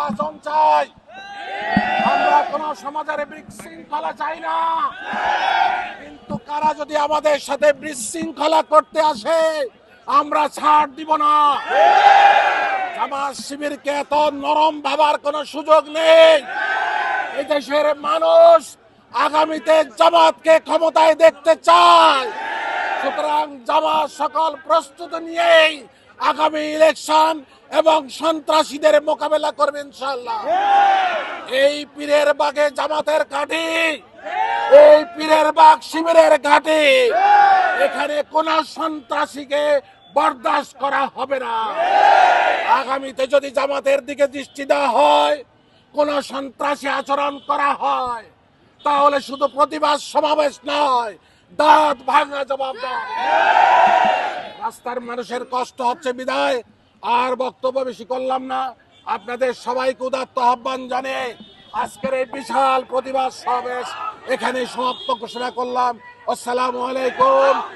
নির্বাচন চাই, আমরা কোন সমাজের বিশৃঙ্খলা চাই না। কিন্তু কারা যদি আমাদের সাথে বিশৃঙ্খলা করতে আসে আমরা ছাড় দিব না। জামাত শিবিরকে এত নরম ভাবার কোনো সুযোগ নেই। এই দেশের মানুষ আগামীতে জামাতকে ক্ষমতায় দেখতে চায়। সুতরাং জামাত সকল প্রস্তুতি নিয়েই আগামী ইলেকশন এবং সন্ত্রাসীদের মোকাবেলা করবে ইনশাআল্লাহ। এই পীরের বাগে জামাতের ঘাঁটি, এই পীরের বাগ শিবিরের ঘাঁটি, এখানে কোন সন্ত্রাসীকে বরদাস্ত করা হবে না। আগামীতে যদি জামাতের দিকে দৃষ্টি দেওয়া হয়, কোন সন্ত্রাসী আচরণ করা হয়, তাহলে শুধু প্রতিবাদ সমাবেশ নয়, দাঁত ভাঙা জবাব দেওয়া। রাস্তার মানুষের কষ্ট হচ্ছে বিদায় আর বক্তব্য বেশি করলাম না। আপনাদের সবাইকে উদাত্ত আহ্বান জানিয়ে আজকের এই বিশাল প্রতিবাদ সমাবেশ এখানে সমাপ্ত ঘোষণা করলাম। আসসালামু আলাইকুম।